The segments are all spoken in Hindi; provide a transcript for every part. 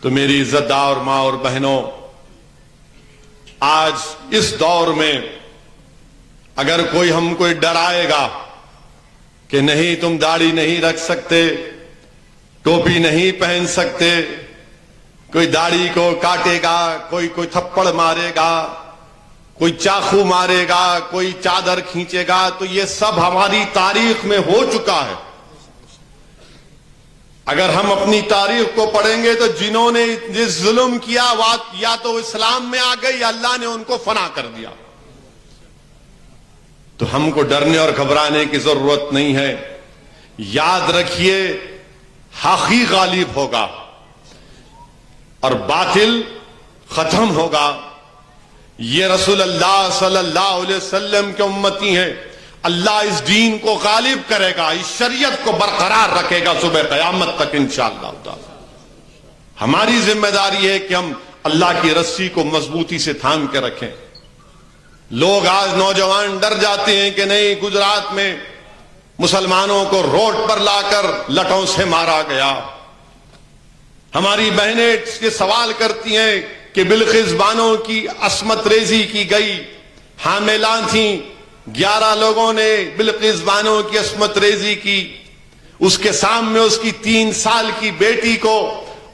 तो मेरी इज्जतदार मां और बहनों, आज इस दौर में अगर कोई हमको डराएगा कि नहीं तुम दाढ़ी नहीं रख सकते, टोपी नहीं पहन सकते, कोई दाढ़ी को काटेगा, कोई थप्पड़ मारेगा, कोई चाकू मारेगा, कोई चादर खींचेगा, तो ये सब हमारी तारीख में हो चुका है। अगर हम अपनी तारीख को पढ़ेंगे तो जिन्होंने ये जुल्म किया या तो इस्लाम में आ गए या अल्लाह ने उनको फना कर दिया। तो हमको डरने और घबराने की जरूरत नहीं है। याद रखिए, हक ही गालिब होगा और बातिल खत्म होगा। ये रसूल अल्लाह सल्लल्लाहु अलैहि वसल्लम के उम्मती हैं। अल्लाह इस दीन को गालिब करेगा, इस शरीयत को बरकरार रखेगा सुबह क़यामत तक इंशाअल्लाह ताला। हमारी जिम्मेदारी है कि हम अल्लाह की रस्सी को मजबूती से थाम के रखें। लोग आज नौजवान डर जाते हैं कि नहीं, गुजरात में मुसलमानों को रोड पर लाकर लठों से मारा गया। हमारी बहनें ये सवाल करती हैं कि बिल्किस बानो की अस्मत रेजी की गई, हामिला थी, 11 लोगों ने बिल्किस बानो की अस्मत रेजी की। उसके सामने उसकी 3 साल की बेटी को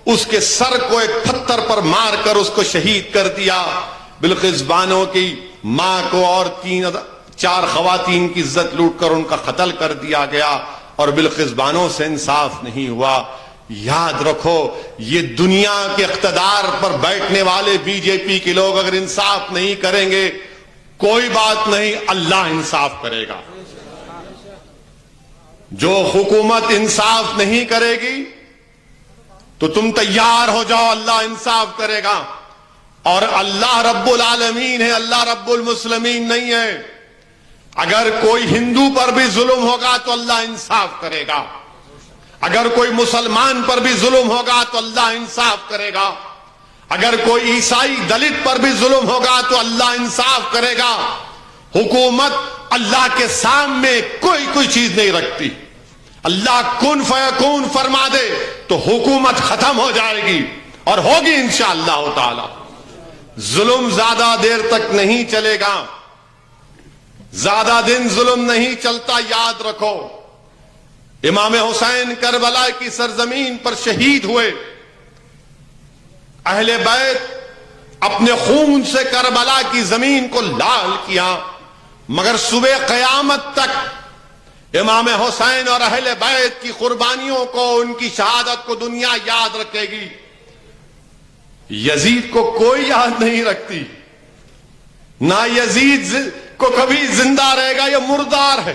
उसके सर को एक पत्थर पर मारकर उसको शहीद कर दिया। बिल्किस बानो की मां को और 4 खवातीन की इज्जत लूटकर उनका कत्ल कर दिया गया और बिल्किस बानो से इंसाफ नहीं हुआ। याद रखो, ये दुनिया के इख्तिदार पर बैठने वाले बीजेपी के लोग अगर इंसाफ नहीं करेंगे, कोई बात नहीं, अल्लाह इंसाफ करेगा। जो हुकूमत इंसाफ नहीं करेगी तो तुम तैयार हो जाओ, अल्लाह इंसाफ करेगा। और अल्लाह रब्बुल आलमीन है, अल्लाह रब्बुल मुस्लिमीन नहीं है। अगर कोई हिंदू पर भी जुल्म होगा तो अल्लाह इंसाफ करेगा। अगर कोई मुसलमान पर भी जुल्म होगा तो अल्लाह इंसाफ करेगा। अगर कोई ईसाई दलित पर भी जुल्म होगा तो अल्लाह इंसाफ करेगा। हुकूमत अल्लाह के सामने कोई चीज नहीं रखती। अल्लाह कुन फयकून फरमा दे तो हुकूमत खत्म हो जाएगी और होगी इंशाअल्लाह ताला। जुल्म ज्यादा देर तक नहीं चलेगा, ज्यादा दिन जुल्म नहीं चलता। याद रखो, इमाम हुसैन करबला की सरजमीन पर शहीद हुए। अहले बैत अपने खून से करबला की जमीन को लाल किया, मगर सुबह क़यामत तक इमाम हुसैन और अहले बैत की कुर्बानियों को, उनकी शहादत को दुनिया याद रखेगी। यजीद को कोई याद नहीं रखती। ना यजीद को कभी जिंदा रहेगा, यह मुर्दार है।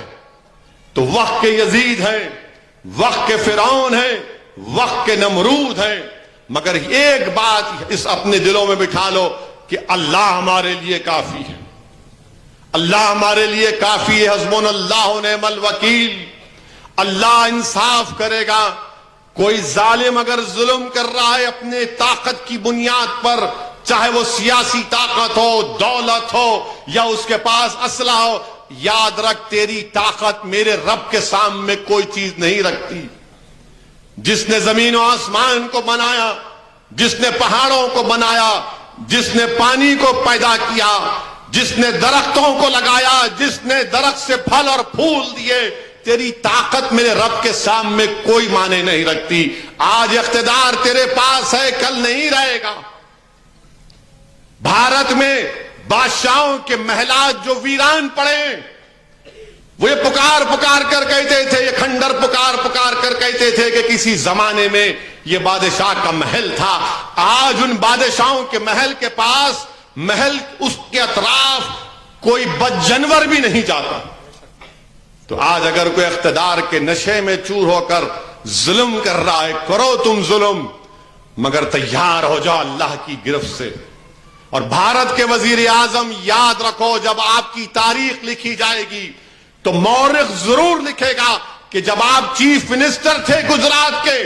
तो वक्त के यजीद है, वक्त के फिरौन है, वक्त के नमरूद है। मगर एक बात इस अपने दिलों में बिठा लो कि अल्लाह हमारे लिए काफी है, अल्लाह हमारे लिए काफी है। हस्बुनल्लाह व निअमल वकील। अल्लाह इंसाफ करेगा। कोई जालिम अगर जुल्म कर रहा है अपने ताकत की बुनियाद पर, चाहे वो सियासी ताकत हो, दौलत हो या उसके पास असला हो, याद रख, तेरी ताकत मेरे रब के सामने कोई चीज नहीं रखती। जिसने जमीन और आसमान को बनाया, जिसने पहाड़ों को बनाया, जिसने पानी को पैदा किया, जिसने दरख्तों को लगाया, जिसने दरख्त से फल और फूल दिए, तेरी ताकत मेरे रब के सामने कोई माने नहीं रखती। आज इख्तिदार तेरे पास है, कल नहीं रहेगा। भारत में बादशाहों के महलात जो वीरान पड़े, वो ये पुकार पुकार कर कहते थे, ये खंडर पुकार पुकार कर कहते थे कि किसी जमाने में ये बादशाह का महल था। आज उन बादशाहों के महल के पास, महल उसके अतराफ कोई बदजनवर भी नहीं जाता। तो आज अगर कोई इख्तिदार के नशे में चूर होकर जुल्म कर रहा है, करो तुम जुल्म, मगर तैयार हो जाओ अल्लाह की गिरफ्त से। और भारत के वजीर आजम, याद रखो, जब आपकी तारीख लिखी जाएगी तो मौरिख जरूर लिखेगा कि जब आप चीफ मिनिस्टर थे गुजरात के,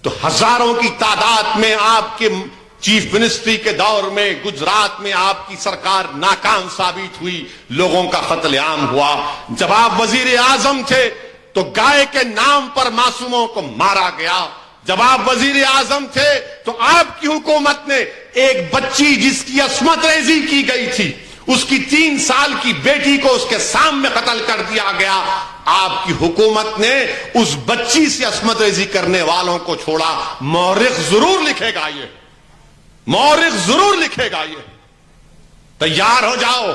तो हजारों की तादाद में आपके चीफ मिनिस्ट्री के दौर में गुजरात में आपकी सरकार नाकाम साबित हुई, लोगों का कत्लेआम हुआ। जब आप वजीर आजम थे तो गाय के नाम पर मासूमों को मारा गया। जब आप वजीर आजम थे तो आपकी हुकूमत ने एक बच्ची जिसकी अस्मत रेजी की गई थी, उसकी 3 साल की बेटी को उसके सामने कत्ल कर दिया गया। आपकी हुकूमत ने उस बच्ची से अस्मत रेजी करने वालों को छोड़ा। मौरिख जरूर लिखेगा ये, मौरिख जरूर लिखेगा ये। तैयार हो जाओ।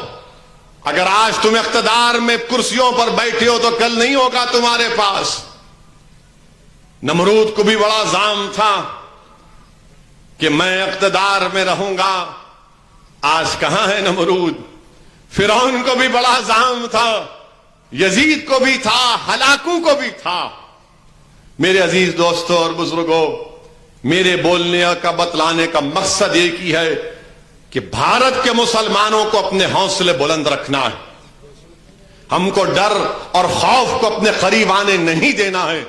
अगर आज तुम इख्तिदार में कुर्सियों पर बैठे हो तो कल नहीं होगा तुम्हारे पास। नमरूद को भी बड़ा जाम था कि मैं इख्तिदार में रहूंगा, आज कहां है नमरूद। फिरौन को भी बड़ा जाम था, यजीद को भी था, हलाकू को भी था। मेरे अजीज दोस्तों और बुजुर्गों, मेरे बोलने का बतलाने का मकसद एक ही है कि भारत के मुसलमानों को अपने हौसले बुलंद रखना है। हमको डर और खौफ को अपने करीब आने नहीं देना है।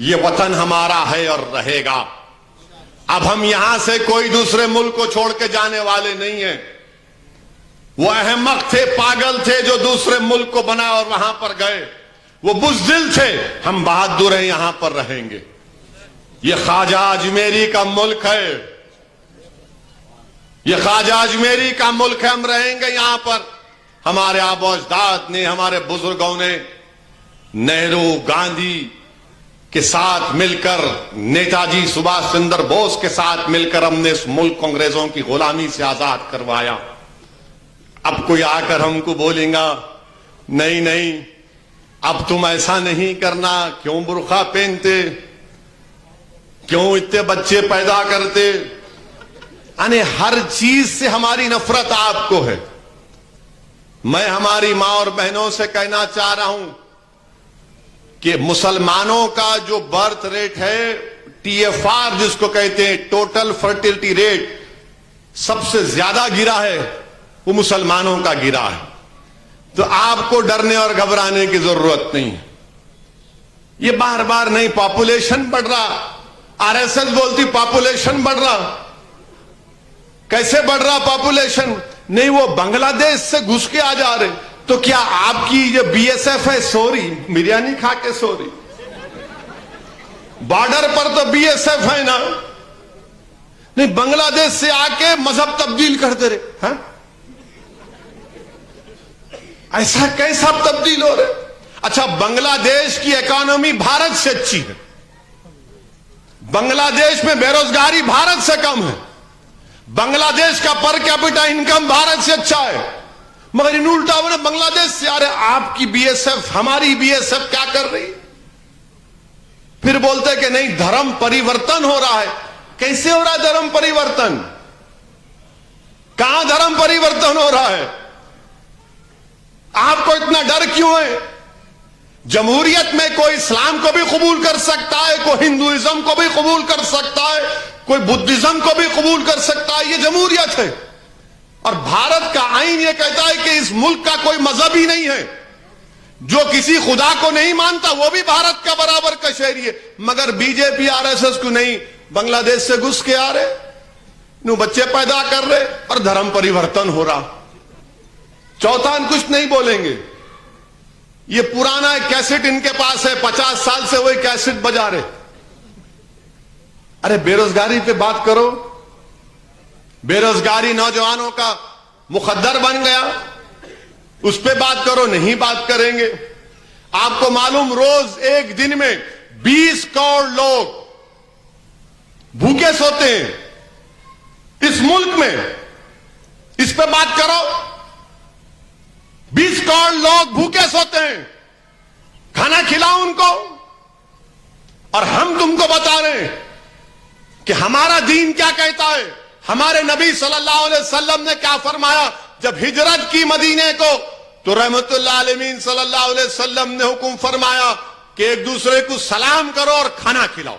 ये वतन हमारा है और रहेगा। अब हम यहां से कोई दूसरे मुल्क को छोड़ के जाने वाले नहीं हैं। वो अहमक थे, पागल थे जो दूसरे मुल्क को बना और वहां पर गए। वो बुज़दिल थे, हम बहादुर हैं, यहां पर रहेंगे। ये ख्वाजा अजमेरी का मुल्क है, ये ख्वाजा अजमेरी का मुल्क है, हम रहेंगे यहां पर। हमारे आबो अजदाद ने, हमारे बुजुर्गों ने नेहरू, गांधी के साथ मिलकर, नेताजी सुभाष चंद्र बोस के साथ मिलकर हमने इस मुल्क को अंग्रेजों की गुलामी से आजाद करवाया। अब कोई आकर हमको बोलेगा नहीं नहीं अब तुम ऐसा नहीं करना, क्यों बुर्खा पहनते, क्यों इतने बच्चे पैदा करते। यानी हर चीज से हमारी नफरत आपको है। मैं हमारी मां और बहनों से कहना चाह रहा हूं कि मुसलमानों का जो बर्थ रेट है, TFR जिसको कहते हैं, टोटल फर्टिलिटी रेट, सबसे ज्यादा गिरा है वो मुसलमानों का गिरा है। तो आपको डरने और घबराने की जरूरत नहीं है। ये बार बार नहीं, पॉपुलेशन बढ़ रहा, RSS बोलती पॉपुलेशन बढ़ रहा। कैसे बढ़ रहा पॉपुलेशन? नहीं, वो बांग्लादेश से घुस के आ जा रहे। तो क्या आपकी ये BSF है सॉरी, बिरयानी खा के सॉरी? बॉर्डर पर तो BSF है ना। नहीं, बांग्लादेश से आके मजहब तब्दील करते रहे। हाँ? ऐसा कैसा तब्दील हो रहे? अच्छा, बांग्लादेश की इकोनॉमी भारत से अच्छी है, बांग्लादेश में बेरोजगारी भारत से कम है, बांग्लादेश का पर कैपिटा इनकम भारत से अच्छा है, मगर इन उल्टा बोले बांग्लादेश से। अरे आपकी BSF, हमारी BSF क्या कर रही? फिर बोलते कि नहीं, धर्म परिवर्तन हो रहा है। कैसे हो रहा है धर्म परिवर्तन? कहां धर्म परिवर्तन हो रहा है? आपको इतना डर क्यों है? जमहूरियत में कोई इस्लाम को भी कबूल कर सकता है, कोई हिंदुइज्म को भी कबूल कर सकता है, कोई बुद्धिज्म को भी कबूल कर सकता है। ये जमहूरियत है। और भारत का आईन यह कहता है कि इस मुल्क का कोई मजहब ही नहीं है। जो किसी खुदा को नहीं मानता वो भी भारत का बराबर का शहरी है। मगर BJP RSS को नहीं, बांग्लादेश से घुस के आ रहे, नु बच्चे पैदा कर रहे और धर्म परिवर्तन हो रहा। चौथा कुछ नहीं बोलेंगे। ये पुराना एक कैसेट इनके पास है, 50 साल से वही कैसेट बजा रहे। अरे बेरोजगारी पे बात करो। बेरोजगारी नौजवानों का मुकद्दर बन गया, उस पे बात करो। नहीं बात करेंगे। आपको मालूम, रोज एक दिन में 20 करोड़ लोग भूखे सोते हैं इस मुल्क में। इस पे बात करो। 20 करोड़ लोग भूखे सोते हैं, खाना खिलाओ उनको। और हम तुमको बता रहे हैं कि हमारा दीन क्या कहता है। हमारे नबी सल्लल्लाहु अलैहि वसल्लम ने क्या फरमाया जब हिजरत की मदीने को, तो रहमतुल्लाह अलैहि सल्लल्लाहु अलैहि वसल्लम ने हुक्म फरमाया कि एक दूसरे को सलाम करो और खाना खिलाओ।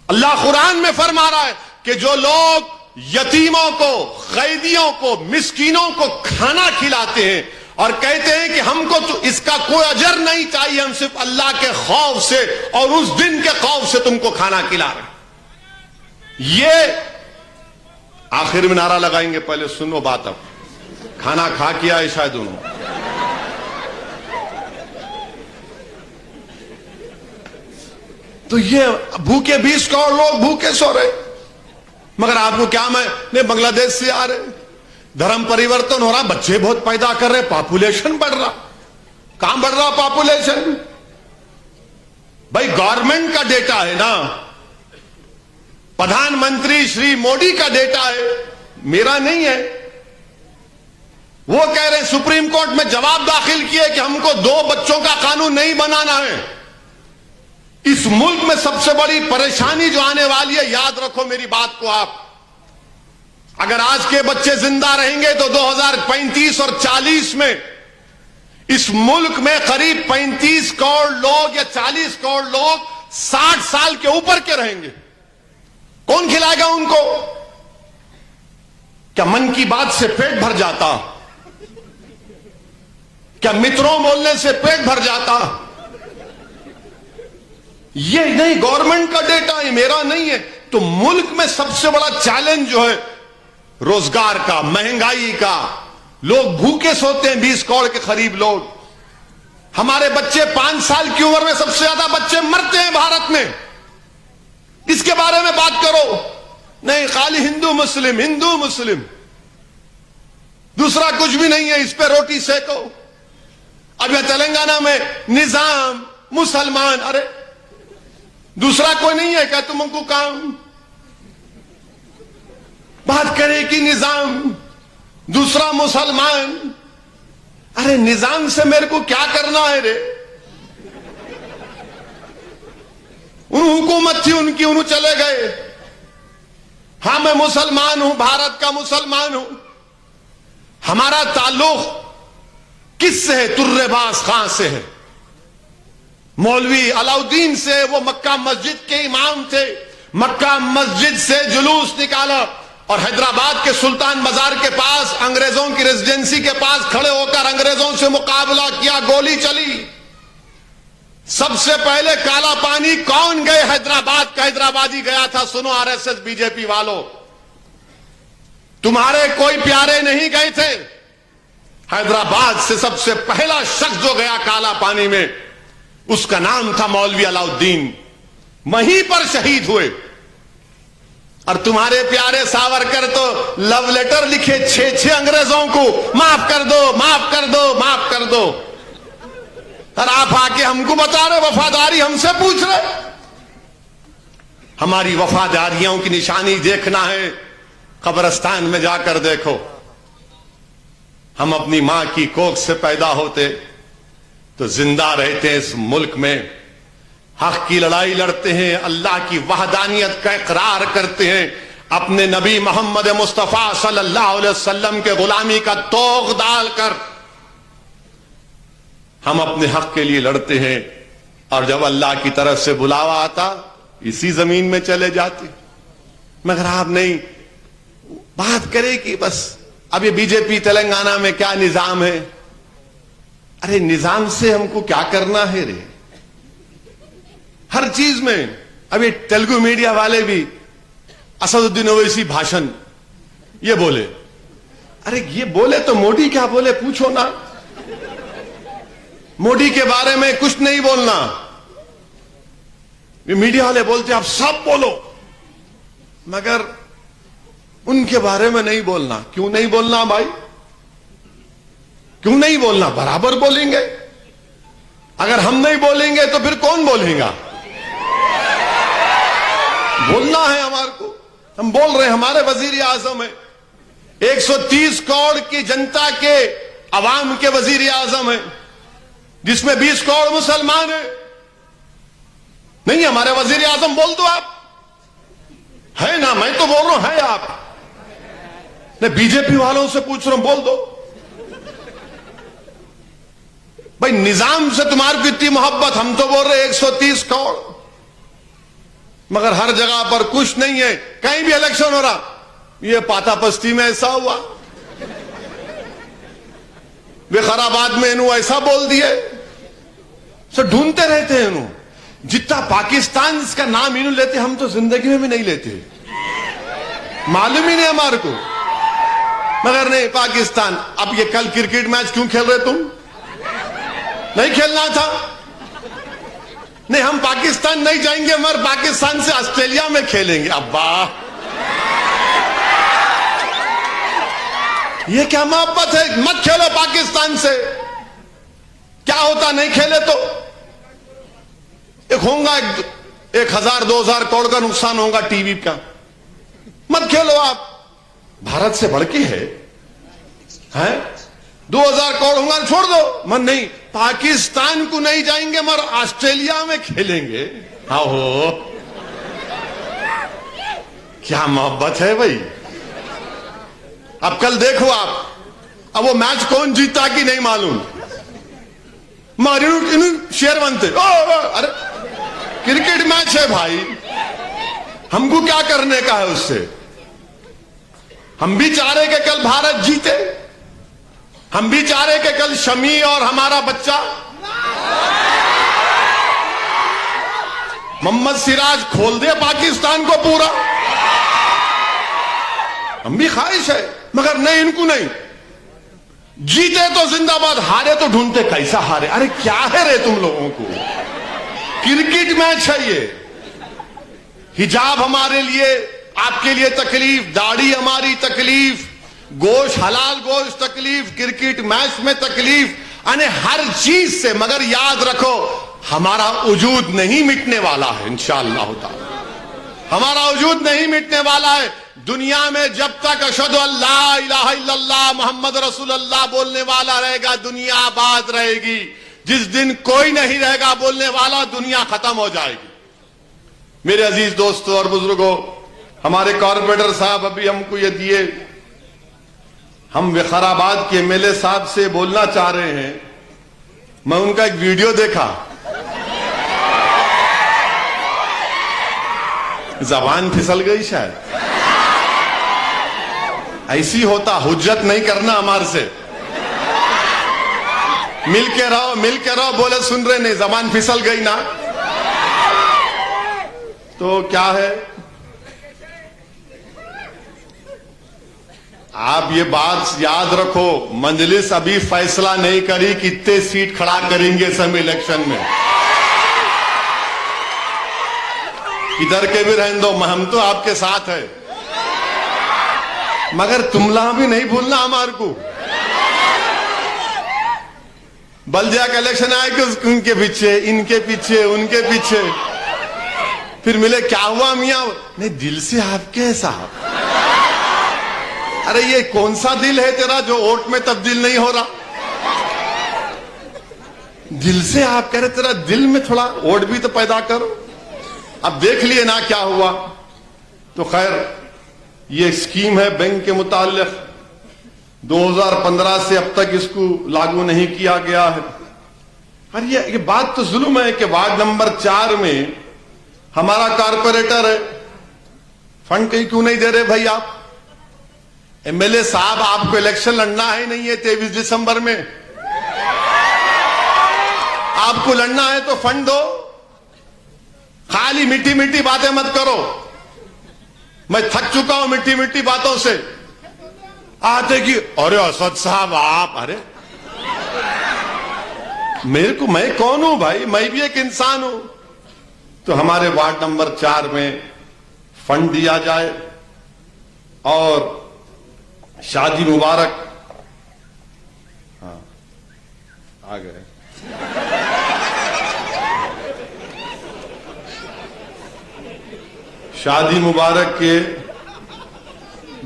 अल्लाह कुरान में फरमा रहा है कि जो लोग यतीमों को, कैदियों को, मिस्कीनों को खाना खिलाते हैं और कहते हैं कि हमको तो इसका कोई अजर नहीं चाहिए, हम सिर्फ अल्लाह के खौफ से और उस दिन के खौफ से तुमको खाना खिला रहे हैं। ये आखिर में नारा लगाएंगे, पहले सुनो बात। अब खाना खा के आए शायद दोनों। तो ये भूखे 20 करोड़ लोग भूखे सो रहे, मगर आपको क्या मैं बांग्लादेश से आ रहे, धर्म परिवर्तन हो रहा, बच्चे बहुत पैदा कर रहे, पॉपुलेशन बढ़ रहा। कहां बढ़ रहा पॉपुलेशन? भाई गवर्नमेंट का डेटा है ना, प्रधानमंत्री श्री मोदी का डेटा है, मेरा नहीं है। वो कह रहे हैं सुप्रीम कोर्ट में जवाब दाखिल किए कि हमको 2 बच्चों का कानून नहीं बनाना है। इस मुल्क में सबसे बड़ी परेशानी जो आने वाली है, याद रखो मेरी बात को आप, अगर आज के बच्चे जिंदा रहेंगे तो 2035 और 40 में इस मुल्क में करीब 35 करोड़ लोग या 40 करोड़ लोग 60 साल के ऊपर के रहेंगे। कौन खिलाएगा उनको? क्या मन की बात से पेट भर जाता? क्या मित्रों बोलने से पेट भर जाता? ये नहीं, गवर्नमेंट का डेटा है, मेरा नहीं है। तो मुल्क में सबसे बड़ा चैलेंज जो है रोजगार का, महंगाई का, लोग भूखे सोते हैं 20 करोड़ के करीब लोग। हमारे बच्चे 5 साल की उम्र में सबसे ज्यादा बच्चे मरते हैं भारत में। इसके बारे में बात करो, नहीं खाली हिंदू मुस्लिम, दूसरा कुछ भी नहीं है, इस पे रोटी सेको। अब यह तेलंगाना में निजाम मुसलमान, अरे दूसरा कोई नहीं है क्या तुमको काम? बात करें कि निजाम, दूसरा मुसलमान, अरे निजाम से मेरे को क्या करना है रे? उन हुकूमत थी उनकी, उन्होंने चले गए। हां मैं मुसलमान हूं, भारत का मुसलमान हूं। हमारा ताल्लुक किससे है? तुर्रेबाज खां से है, मौलवी अलाउद्दीन से। वो मक्का मस्जिद के इमाम थे, मक्का मस्जिद से जुलूस निकाला और हैदराबाद के सुल्तान बाजार के पास अंग्रेजों की रेजिडेंसी के पास खड़े होकर अंग्रेजों से मुकाबला किया, गोली चली। सबसे पहले काला पानी कौन गए? हैदराबाद का हैदराबादी गया था। सुनो आरएसएस बीजेपी वालों, तुम्हारे कोई प्यारे नहीं गए थे। हैदराबाद से सबसे पहला शख्स जो गया काला पानी में, उसका नाम था मौलवी अलाउद्दीन, वहीं पर शहीद हुए। और तुम्हारे प्यारे सावरकर तो लव लेटर लिखे 6 अंग्रेजों को, माफ कर दो, माफ कर दो, माफ कर दो। और आप आके हमको बता रहे वफादारी, हमसे पूछ रहे। हमारी वफादारियों की निशानी देखना है, कब्रिस्तान में जाकर देखो। हम अपनी मां की कोख से पैदा होते तो जिंदा रहते हैं इस मुल्क में, हक की लड़ाई लड़ते हैं, अल्लाह की वहदानियत का इकरार करते हैं, अपने नबी मोहम्मद मुस्तफा सल्लल्लाहु अलैहि वसल्लम के गुलामी का तोग डालकर हम अपने हक के लिए लड़ते हैं। और जब अल्लाह की तरफ से बुलावा आता, इसी जमीन में चले जाते। मगर आप नहीं बात करें कि बस अब ये बीजेपी तेलंगाना में क्या निजाम है। अरे निजाम से हमको क्या करना है रे? हर चीज में। अब ये तेलुगु मीडिया वाले भी असदुद्दीन ओवैसी भाषण ये बोले, अरे ये बोले तो मोदी क्या बोले पूछो ना। मोदी के बारे में कुछ नहीं बोलना। ये मीडिया वाले बोलते आप सब बोलो, मगर उनके बारे में नहीं बोलना। क्यों नहीं बोलना भाई? क्यों नहीं बोलना? बराबर बोलेंगे। अगर हम नहीं बोलेंगे तो फिर कौन बोलेगा? बोलना है हमारे को। हम बोल रहे हैं, हमारे वजीर आजम है, 130 करोड़ की जनता के अवाम के वजीर आजम है, जिसमें 20 करोड़ मुसलमान है। नहीं हमारे वजीर आजम, बोल दो आप। है ना? मैं तो बोल रहा हूं, है आप? नहीं बीजेपी वालों से पूछ रहा हूं, बोल दो भाई। निजाम से तुम्हारी इतनी मोहब्बत, हम तो बोल रहे 130 करोड़, मगर हर जगह पर कुछ नहीं है। कहीं भी इलेक्शन हो रहा, ये पातापस्ती में ऐसा हुआ, विकाराबाद में इन्हों ऐसा बोल दिए। सो ढूंढते रहते हैं इन्हों। जितना पाकिस्तान इसका नाम इन्हों लेते, हम तो जिंदगी में भी नहीं लेते, मालूम ही नहीं हमारे को। मगर नहीं पाकिस्तान। अब ये कल क्रिकेट मैच क्यों खेल रहे तुम? नहीं खेलना था, नहीं हम पाकिस्तान नहीं जाएंगे, मगर पाकिस्तान से ऑस्ट्रेलिया में खेलेंगे। अब्बा ये क्या मोहब्बत है? मत खेलो पाकिस्तान से, क्या होता नहीं खेले तो? एक होगा 1,000-2,000 करोड़ का नुकसान होगा टीवी का, मत खेलो आप। भारत से बढ़ के है 2,000 करोड़ होगा, छोड़ दो। मन नहीं, पाकिस्तान को नहीं जाएंगे मगर ऑस्ट्रेलिया में खेलेंगे। हाँ हो, क्या मोहब्बत है भाई। अब कल देखो आप, अब वो मैच कौन जीता कि नहीं मालूम, मगर शेयर बनते। अरे क्रिकेट मैच है भाई, हमको क्या करने का है उससे? हम भी चाह रहे कि कल भारत जीते, हम भी चाह रहे कि कल शमी और हमारा बच्चा मोहम्मद सिराज खोल दे पाकिस्तान को पूरा। हम भी ख्वाहिश है, मगर नहीं, इनको नहीं। जीते तो जिंदाबाद, हारे तो ढूंढते कैसा हारे। अरे क्या है रे तुम लोगों को? क्रिकेट मैच है ये। हिजाब हमारे लिए, आपके लिए तकलीफ, दाढ़ी हमारी तकलीफ, गोश्त हलाल गोश्त तकलीफ, क्रिकेट मैच में तकलीफ, यानी हर चीज से। मगर याद रखो, हमारा वजूद नहीं मिटने वाला है इंशाअल्लाह ताला, हमारा वजूद नहीं मिटने वाला है। दुनिया में जब तक अशहदु अल्ला इलाहा इल्लल्लाह मोहम्मद रसूलुल्लाह बोलने वाला रहेगा, दुनिया आबाद रहेगी। जिस दिन कोई नहीं रहेगा बोलने वाला, दुनिया खत्म हो जाएगी। मेरे अजीज दोस्तों और बुजुर्गों, हमारे कॉर्पोरेटर साहब अभी हमको ये दिए, हम विकाराबाद के एमएलए साहब से बोलना चाह रहे हैं। मैं उनका एक वीडियो देखा, जबान फिसल गई शायद। ऐसी होता, हुज्जत नहीं करना हमारे से। मिल के रहो, बोले सुन रहे नहीं, जबान फिसल गई ना तो क्या है। आप ये बात याद रखो, मजलिस अभी फैसला नहीं करी कितने सीट खड़ा करेंगे सब इलेक्शन में। इधर के भी रहने दो, हम तो आपके साथ है, मगर तुमला भी नहीं भूलना हमारे को। बल्दिया का इलेक्शन आए कि उनके पीछे, इनके पीछे, उनके पीछे, फिर मिले क्या हुआ मियां? नहीं, दिल से आपके साहब। अरे ये कौन सा दिल है तेरा जो वोट में तब्दील नहीं हो रहा? दिल से आप कह रहे, तेरा दिल में थोड़ा वोट भी तो पैदा करो। अब देख लिए ना क्या हुआ। तो खैर, ये स्कीम है बैंक के मुताल्लिक, 2015 से अब तक इसको लागू नहीं किया गया है। और ये बात तो जुल्म है कि वार्ड नंबर 4 में हमारा कारपोरेटर है, फंड कहीं क्यों नहीं दे रहे भाई आप? एमएलए साहब, आपको इलेक्शन लड़ना है नहीं है 23 दिसंबर में? आपको लड़ना है तो फंड दो, खाली मीठी मीठी बातें मत करो। मैं थक चुका हूं मीठी मीठी बातों से। आते कि अरे असद साहब आप, अरे मेरे को, मैं कौन हूं भाई? मैं भी एक इंसान हूं। तो हमारे वार्ड नंबर 4 में फंड दिया जाए और शादी मुबारक। हाँ आ गए। शादी मुबारक के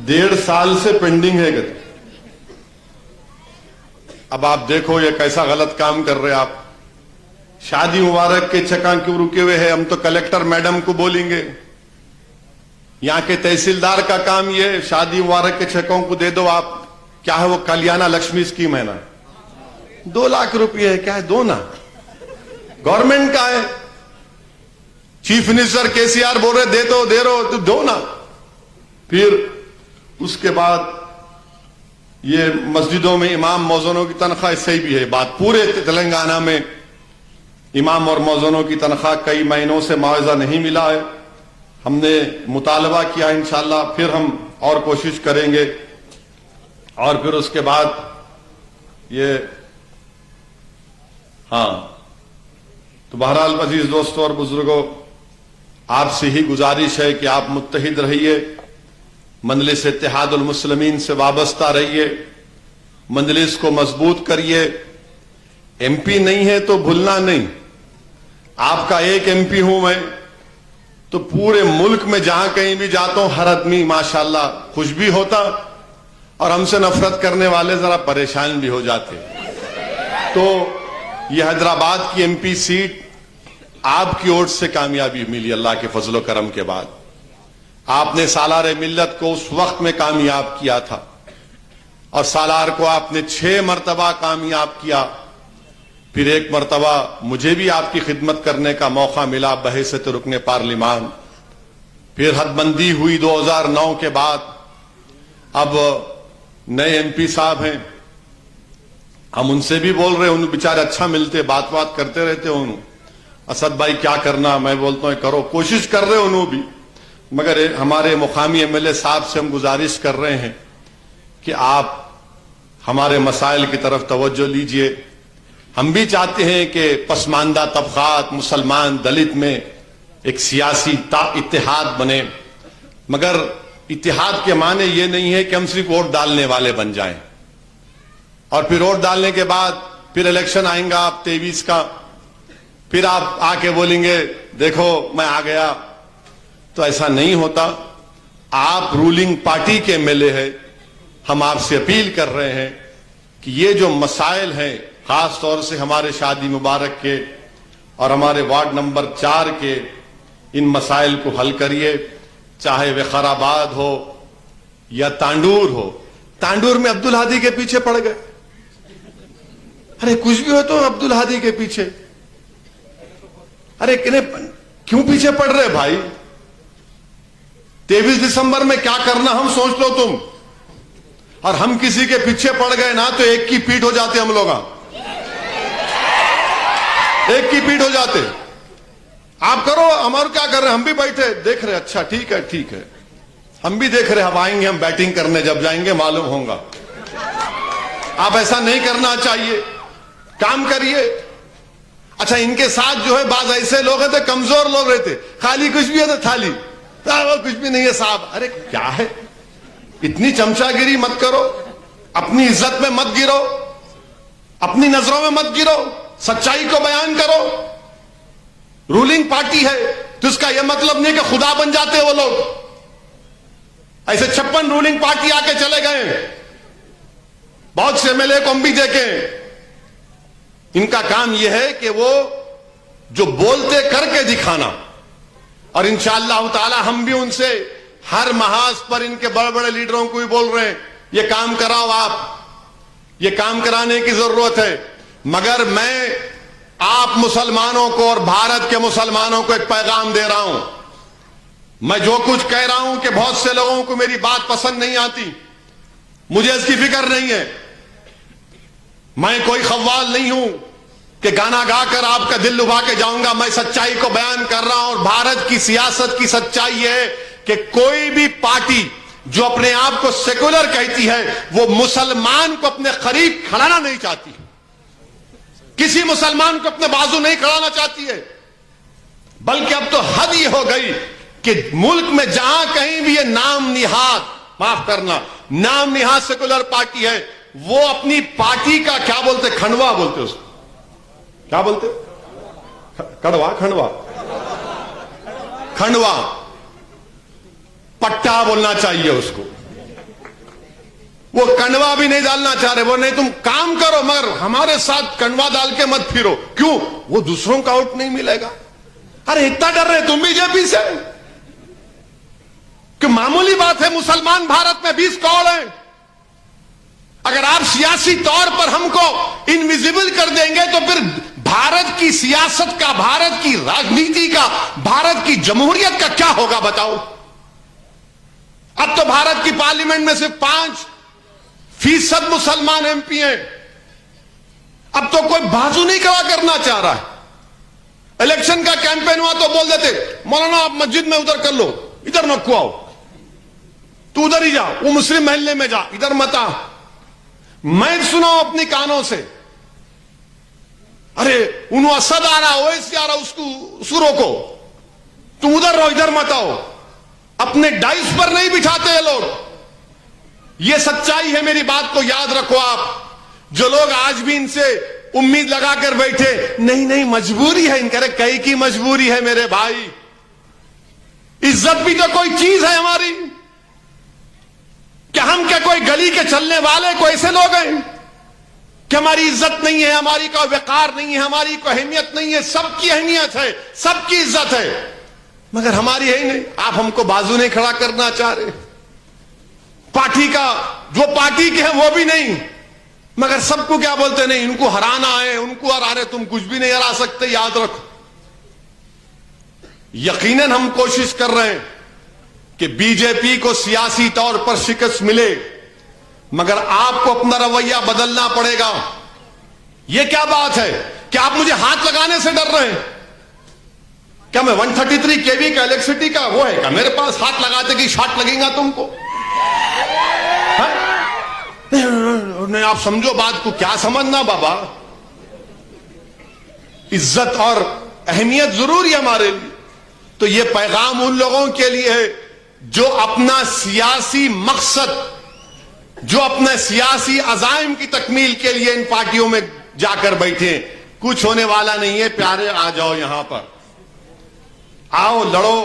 1.5 साल से पेंडिंग है गति। अब आप देखो ये कैसा गलत काम कर रहे आप। शादी मुबारक के चक्का क्यों रुके हुए हैं? हम तो कलेक्टर मैडम को बोलेंगे, यहां के तहसीलदार का काम ये, शादी मुबारक के चेकों को दे दो आप। क्या है वो कल्याणा लक्ष्मी स्कीम है ना, 2 लाख रुपये है, क्या है? दो ना, गवर्नमेंट का है। चीफ मिनिस्टर केसीआर बोल रहे दे रहे हो तो दो ना। फिर उसके बाद ये मस्जिदों में इमाम मौजूनों की तनख्वाह, सही भी है बात, पूरे तेलंगाना में इमाम और मौजूनों की तनख्वाह कई महीनों से मुआवजा नहीं मिला है। हमने मुतालबा किया, इंशाअल्लाह फिर हम और कोशिश करेंगे। और फिर उसके बाद ये, हाँ, तो बहरहाल अजीज दोस्तों और बुजुर्गों, आपसे ही गुजारिश है कि आप मुत्तहिद रहिए, मजलिस इत्तेहादुल मुस्लिमीन से वाबस्ता रहिए, मजलिस को मजबूत करिए। एमपी नहीं है तो भूलना नहीं, आपका एक एमपी हूं मैं, तो पूरे मुल्क में जहां कहीं भी जाता हूं हर आदमी माशाल्लाह खुश भी होता और हमसे नफरत करने वाले जरा परेशान भी हो जाते। तो ये हैदराबाद की एमपी सीट आपकी ओर से कामयाबी मिली अल्लाह के फजलो करम के बाद। आपने सालार मिल्लत को उस वक्त में कामयाब किया था और सालार को आपने 6 मरतबा कामयाब किया। फिर एक मरतबा मुझे भी आपकी खिदमत करने का मौका मिला बहैसियत रुकने पार्लिमान। फिर हदबंदी हुई 2009 के बाद। अब नए एमपी साहब हैं, हम उनसे भी बोल रहे, उन बेचारे अच्छा मिलते, बात बात करते रहते उन असद भाई क्या करना, मैं बोलता हूं करो, कोशिश कर रहे उन्होंने भी, मगर हमारे मुकामी एमएलए साहब से हम गुजारिश कर रहे हैं कि आप हमारे मसाइल की तरफ तवज्जो लीजिए। हम भी चाहते हैं कि पसमानदा तबकात मुसलमान दलित में एक सियासी इत्तेहाद बने, मगर इत्तेहाद के माने ये नहीं है कि हम सिर्फ वोट डालने वाले बन जाएं और फिर वोट डालने के बाद फिर इलेक्शन आएगा आप 23 का, फिर आप आके बोलेंगे देखो मैं आ गया। तो ऐसा नहीं होता। आप रूलिंग पार्टी के एमएलए हैं, हम आपसे अपील कर रहे हैं कि ये जो मसाइल हैं, खास तौर से हमारे शादी मुबारक के और हमारे वार्ड नंबर 4 के, इन मसाइल को हल करिए। चाहे वखाराबाद हो या तांडूर हो। तांडूर में अब्दुल हादी के पीछे पड़ गए। अरे कुछ भी हो तो अब्दुल हादी के पीछे, अरे क्यों पीछे पड़ रहे भाई? 23 दिसंबर में क्या करना हम सोच लो तुम। और हम किसी के पीछे पड़ गए ना तो एक की पीठ हो जाते हम लोग, एक की पीठ हो जाते। आप करो, हमारे क्या कर रहे हैं, हम भी बैठे देख रहे, अच्छा ठीक है ठीक है, हम भी देख रहे, हम आएंगे, हम बैटिंग करने जब जाएंगे मालूम होगा। आप ऐसा नहीं करना चाहिए, काम करिए। अच्छा इनके साथ जो है बाज ऐसे लोग हैं, तो कमजोर लोग रहते, खाली कुछ भी है तो थाली, वो कुछ भी नहीं है साहब। अरे क्या है, इतनी चमचागिरी मत करो, अपनी इज्जत में मत गिरो, अपनी नजरों में मत गिरो, सच्चाई को बयान करो। रूलिंग पार्टी है तो इसका यह मतलब नहीं कि खुदा बन जाते वो लोग। ऐसे 56 रूलिंग पार्टी आके चले गए, बहुत से एमएलए को हम भी देखे। इनका काम यह है कि वो जो बोलते करके दिखाना, और इंशाअल्लाह ताला हम भी उनसे हर महाज पर इनके बड़े बड़े लीडरों को भी बोल रहे हैं ये काम कराओ, आप ये काम कराने की जरूरत है। मगर मैं आप मुसलमानों को और भारत के मुसलमानों को एक पैगाम दे रहा हूं। मैं जो कुछ कह रहा हूं कि बहुत से लोगों को मेरी बात पसंद नहीं आती, मुझे इसकी फिक्र नहीं है। मैं कोई खव्वाल नहीं हूं कि गाना गाकर आपका दिल लुभा के जाऊंगा। मैं सच्चाई को बयान कर रहा हूं और भारत की सियासत की सच्चाई है कि कोई भी पार्टी जो अपने आप को सेकुलर कहती है वो मुसलमान को अपने करीब खड़ाना नहीं चाहती, किसी मुसलमान को अपने बाजू नहीं खड़ाना चाहती है। बल्कि अब तो हद ये हो गई कि मुल्क में जहां कहीं भी ये नाम निहाद, माफ करना, नाम निहाद सेकुलर पार्टी है, वो अपनी पार्टी का क्या बोलते, खंडवा बोलते उसको, क्या बोलते, कड़वा, खंडवा, खंडवा, पट्टा बोलना चाहिए उसको। वो कंडवा भी नहीं डालना चाह रहे, वो नहीं तुम काम करो मगर हमारे साथ कंडवा डाल के मत फिरो। क्यों? वो दूसरों का वोट नहीं मिलेगा। अरे इतना डर रहे तुम बीजेपी से कि मामूली बात है, मुसलमान भारत में 20 करोड़ हैं। अगर आप सियासी तौर पर हमको इनविजिबल कर देंगे तो फिर भारत की सियासत का, भारत की राजनीति का, भारत की जमहूरियत का क्या होगा बताओ। अब तो भारत की पार्लियामेंट में सिर्फ 5% मुसलमान एमपी हैं। अब तो कोई बाजू नहीं खड़ा करना चाह रहा है। इलेक्शन का कैंपेन हुआ तो बोल देते मौलाना आप मस्जिद में उधर कर लो, इधर मत आओ, तू उधर ही जा, वो मुस्लिम महल्ले में जा, इधर मत आ। मैं सुना अपनी कानों से अरे उन्हों असद आ रहा, ओवैसी आ रहा, उसको रोको, तुम उधर रहो, इधर मत आओ। अपने डाइस पर नहीं बिठाते ये लोग। ये सच्चाई है, मेरी बात को याद रखो आप। जो लोग आज भी इनसे उम्मीद लगाकर बैठे, नहीं नहीं मजबूरी है इनके, कई की मजबूरी है मेरे भाई। इज्जत भी तो कोई चीज है हमारी। क्या हम क्या कोई गली के चलने वाले कोई ऐसे लोग हैं कि हमारी इज्जत नहीं है, हमारी कोई वकार नहीं है, हमारी कोई अहमियत नहीं है? सबकी अहमियत है, सबकी इज्जत है, मगर हमारी है ही नहीं। आप हमको बाजू नहीं खड़ा करना चाह रहे। पार्टी का जो पार्टी के हैं वो भी नहीं, मगर सबको क्या बोलते, नहीं इनको हराना है, उनको हरा रहे, तुम कुछ भी नहीं हरा सकते, याद रखो। यकीनन हम कोशिश कर रहे हैं कि बीजेपी को सियासी तौर पर शिकस्त मिले, मगर आपको अपना रवैया बदलना पड़ेगा। यह क्या बात है कि आप मुझे हाथ लगाने से डर रहे हैं? क्या मैं 133 केवी का इलेक्ट्रिसिटी का वो है क्या मेरे पास? हाथ लगाते कि शॉट लगेगा तुमको? नहीं, आप समझो बात को, क्या समझना बाबा। इज्जत और अहमियत जरूरी है हमारे लिए। तो यह पैगाम उन लोगों के लिए है जो अपना सियासी मकसद, जो अपने सियासी अजाइम की तकमील के लिए इन पार्टियों में जाकर बैठे। कुछ होने वाला नहीं है प्यारे, आ जाओ यहां पर, आओ लड़ो,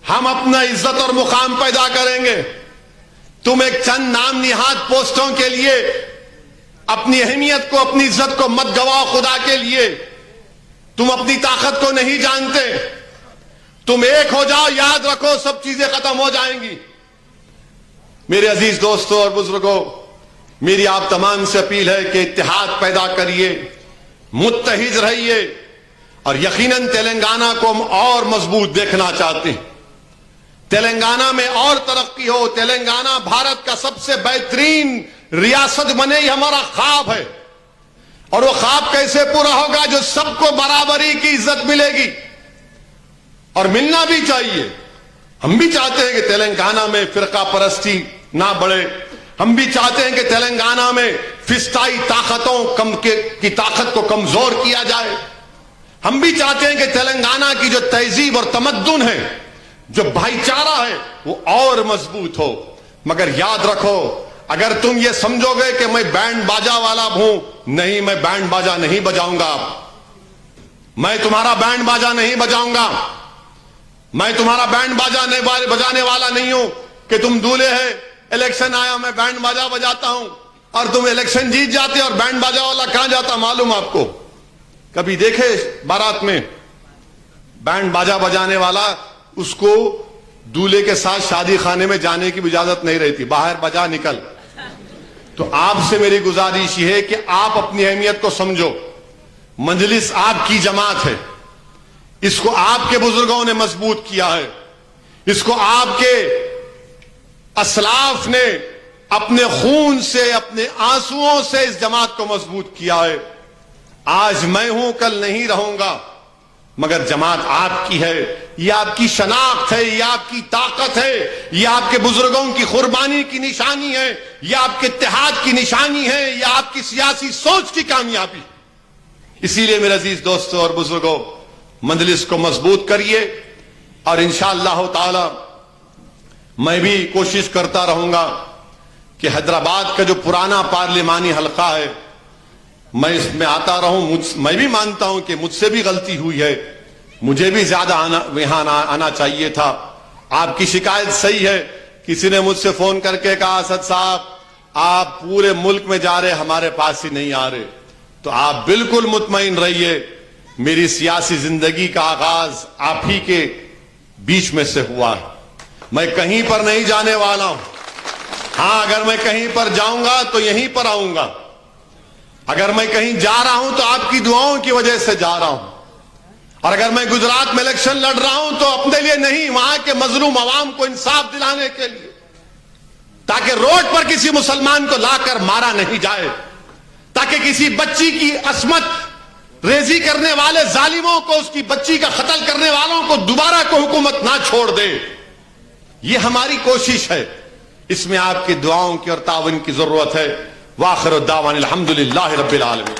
हम अपना इज्जत और मुकाम पैदा करेंगे। तुम एक चंद नाम निहाद पोस्टों के लिए अपनी अहमियत को, अपनी इज्जत को मत गवाओ खुदा के लिए। तुम अपनी ताकत को नहीं जानते। तुम एक हो जाओ, याद रखो सब चीजें खत्म हो जाएंगी। मेरे अजीज दोस्तों और बुजुर्गों, मेरी आप तमाम से अपील है कि इत्तेहाद पैदा करिए, मुत्तहिद रहिए, और यकीनन तेलंगाना को हम और मजबूत देखना चाहते हैं। तेलंगाना में और तरक्की हो, तेलंगाना भारत का सबसे बेहतरीन रियासत बने, ये हमारा ख्वाब है। और वो ख्वाब कैसे पूरा होगा? जो सबको बराबरी की इज्जत मिलेगी, और मिलना भी चाहिए। हम भी चाहते हैं कि तेलंगाना में फिरका परस्ती ना बढ़े। हम भी चाहते हैं कि तेलंगाना में फिस्ताई ताकतों की ताकत को कमजोर किया जाए। हम भी चाहते हैं कि तेलंगाना की जो तहजीब और तमद्दुन है, जो भाईचारा है, वो और मजबूत हो। मगर याद रखो, अगर तुम ये समझोगे कि मैं बैंड बाजा वाला हूं, नहीं, मैं बैंड बाजा नहीं बजाऊंगा। मैं तुम्हारा बैंड बाजा नहीं बजाऊंगा। मैं तुम्हारा बैंड बाजा नहीं बजाने वाला नहीं हूं कि तुम दूल्हे है, इलेक्शन आया मैं बैंड बाजा बजाता हूं, और तुम इलेक्शन जीत जाते और बैंड बाजा वाला कहां जाता मालूम आपको? कभी देखे बारात में बैंड बाजा बजाने वाला? उसको दूल्हे के साथ शादी खाने में जाने की इजाजत नहीं रहती, बाहर बजा निकल। तो आपसे मेरी गुजारिश है कि आप अपनी अहमियत को समझो। मजलिस आपकी जमात है, इसको आपके बुजुर्गों ने मजबूत किया है, इसको आपके असलाफ ने अपने खून से, अपने आंसुओं से इस जमात को मजबूत किया है। आज मैं हूं, कल नहीं रहूंगा, मगर जमात आपकी है। ये आपकी शनाख्त है, ये आपकी ताकत है, ये आपके बुजुर्गों की कुर्बानी की निशानी है, ये आपके इत्तेहाद की निशानी है, ये आपकी सियासी सोच की कामयाबी। इसीलिए मेरे अजीज दोस्तों और बुजुर्गों, मजलिस को मजबूत करिए, और इंशाअल्लाह ताला मैं भी कोशिश करता रहूंगा कि हैदराबाद का जो पुराना पार्लिमानी हल्का है, मैं इसमें आता रहूं। मैं भी मानता हूं कि मुझसे भी गलती हुई है, मुझे भी ज्यादा यहां आना चाहिए था। आपकी शिकायत सही है। किसी ने मुझसे फोन करके कहा, असद साहब आप पूरे मुल्क में जा रहे, हमारे पास ही नहीं आ रहे। तो आप बिल्कुल मुतमईन रहिए, मेरी सियासी जिंदगी का आगाज आप ही के बीच में से हुआ है। मैं कहीं पर नहीं जाने वाला हूं। हां, अगर मैं कहीं पर जाऊंगा तो यहीं पर आऊंगा। अगर मैं कहीं जा रहा हूं तो आपकी दुआओं की वजह से जा रहा हूं। और अगर मैं गुजरात में इलेक्शन लड़ रहा हूं तो अपने लिए नहीं, वहां के मजलूम अवाम को इंसाफ दिलाने के लिए, ताकि रोड पर किसी मुसलमान को लाकर मारा नहीं जाए, ताकि किसी बच्ची की अस्मत रेजी करने वाले जालिमों को, उसकी बच्ची का कत्ल करने वालों को दोबारा को हुकूमत ना छोड़ दे। ये हमारी कोशिश है। इसमें आपकी दुआओं की और तावन की जरूरत है। वाखिर दावान अल्हम्दुलिल्लाहि रब्बिल आलमीन।